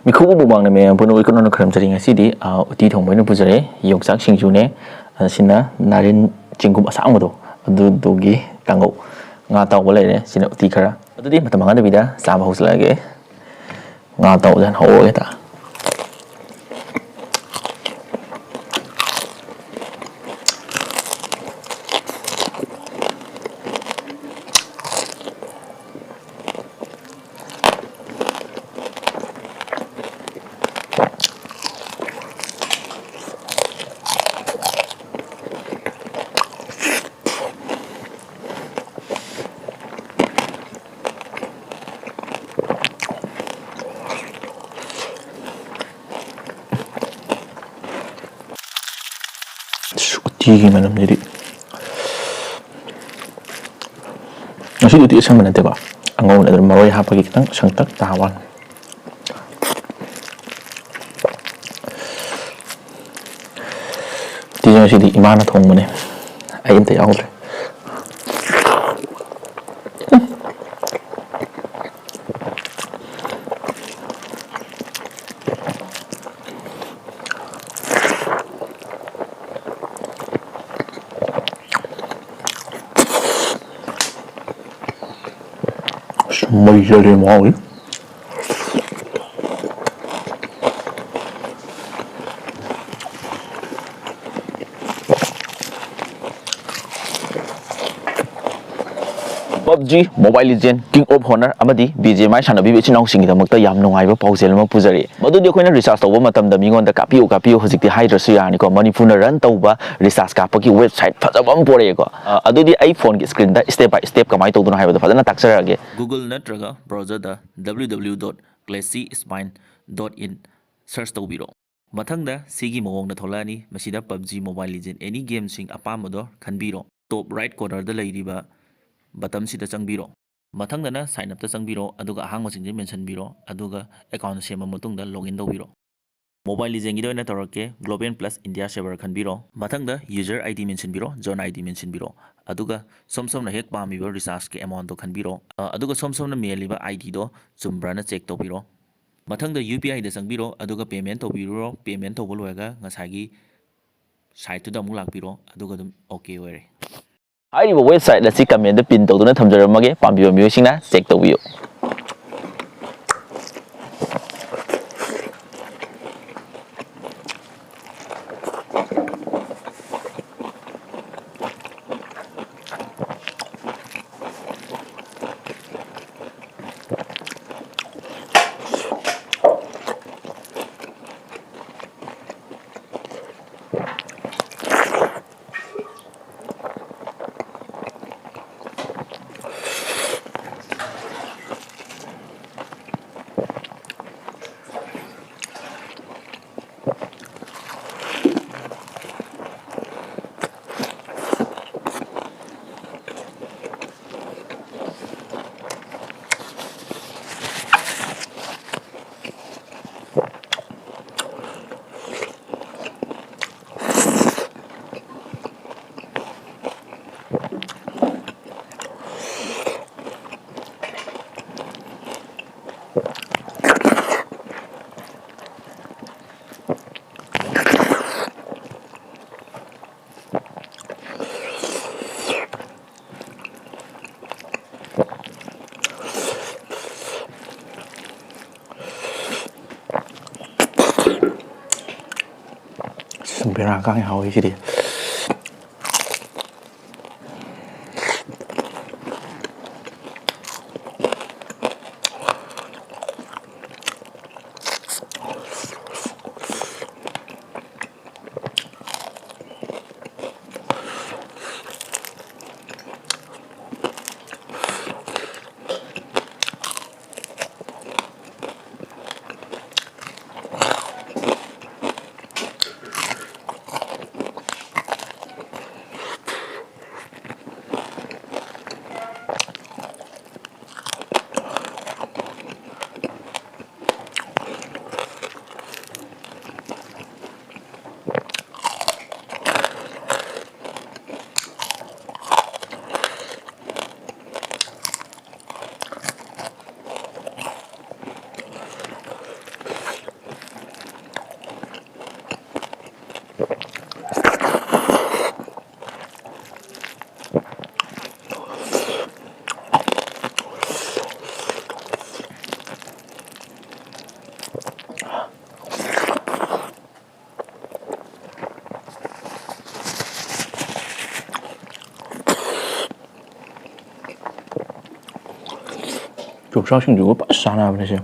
미쿠부 부방남에 보노 이코노노 크람자링 시디 우티 통보이는 부저레 용삭 싱주네 시나 나린 징금 아상모도 두두기 강고 nga tàu lấy xin uti khara tôi đi mà tầm ngắn đây đã sao mà hút lại cái nga tàu dần hổ cái ta 튀기면 놈들이 사실 uti sang mana teba angau na maroi hapa kitang sangtak tawan tiyo si di imana thong mane ayam te yaudre mây ra đi mỏi PUBG Mobile Legends King of Honor amadi BGMI sannabi bichinau singidamukta yam nungaiba pausel ma pujari madudi akoina research tawba matamda mingonda kapiu hojikti hydrosu yani ko manipurna run tawba research kapaki website fajabam pore ko adudi iPhone ki screen da step by step kamai tawduna haibada fadana taksarage Google natraga browser da www.classyspine.in search tawbiro mathangda sigi mawongna tholani masida PUBG Mobile Legends any game sing apamado khanbiro top right corner da leiriba button sida changbiro mathangdana sign up ta changbiro aduga ahangma singje mention biro aduga account sema matungda login tawbiro mobile legend gido na torake Globen Plus India server khanbiro mathangda user ID mention biro zone ID mention biro aduga somsom na hek pamibo research ke amount to khanbiro aduga somsom na mailiba ID do chumbra na check tawbiro mathangda UPI da changbiro aduga payment tawbiro payment tawbol loiga ngasagi site to da amuk lakbiro aduga dum okay oire 하이리버 웹사이트 시 comment pin tawduna thamjaramage pambiba miyosingna check tawbiyo Sembera kang hao iki dia ꯌꯣꯡꯆꯥꯛꯁꯤꯡꯗꯨꯒ ꯐꯖꯅ ꯆꯥꯟꯅꯕꯅꯦ ꯁꯦ.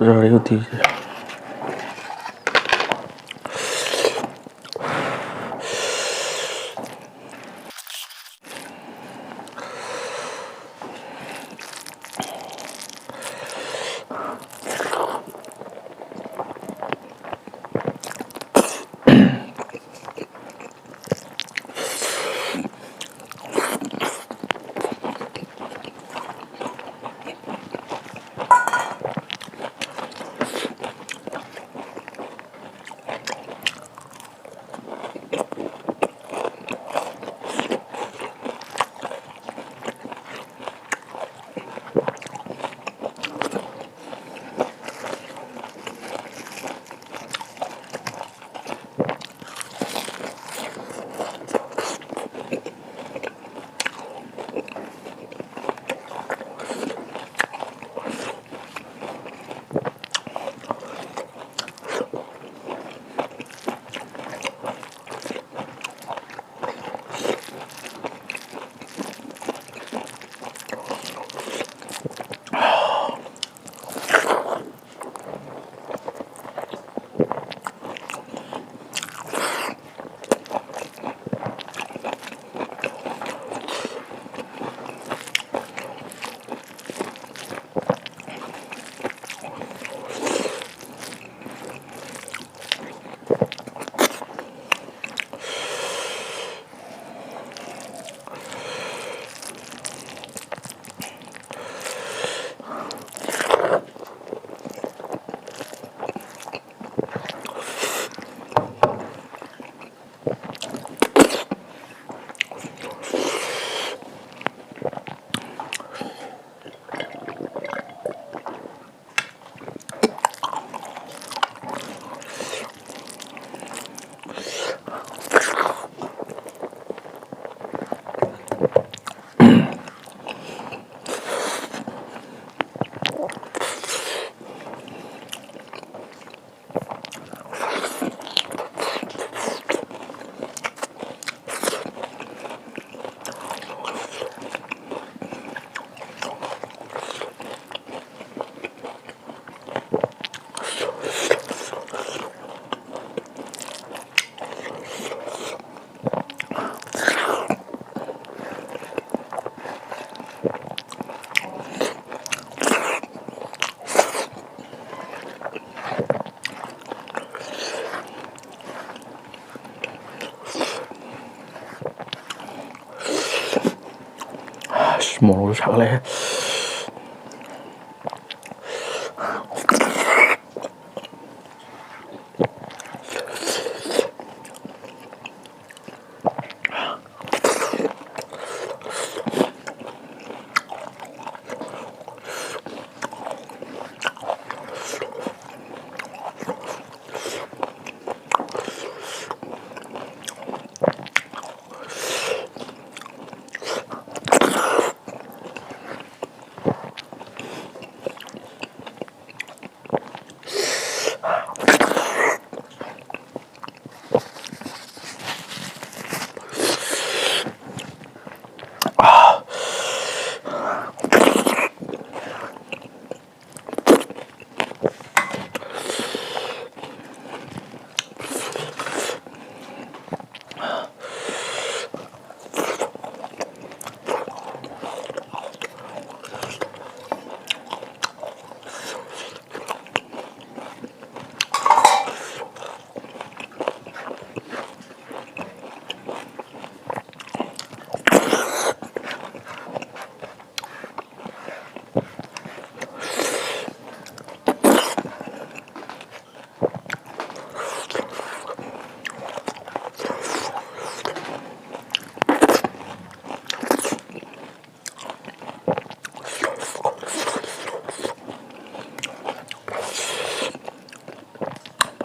फजरे उतीसे. Moro sakle.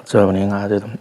ꯄꯛꯆꯕꯅꯤ ꯉꯥꯁꯦ ꯑꯗꯨꯝ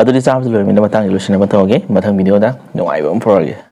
ꯑꯗꯨꯗꯤ ꯆꯥꯕꯁꯨ ꯂꯣꯏꯔꯕꯅꯤꯅ ꯃꯇꯥꯡꯁꯤ ꯂꯣꯏꯁꯤꯟꯅꯕ ꯇꯧꯔꯒꯦ ꯃꯊꯪ ꯚꯤꯗꯤꯑꯣꯗ ꯅꯨꯡꯉꯥꯏꯕ ꯑꯃ ꯄꯨꯔꯛꯑꯒꯦ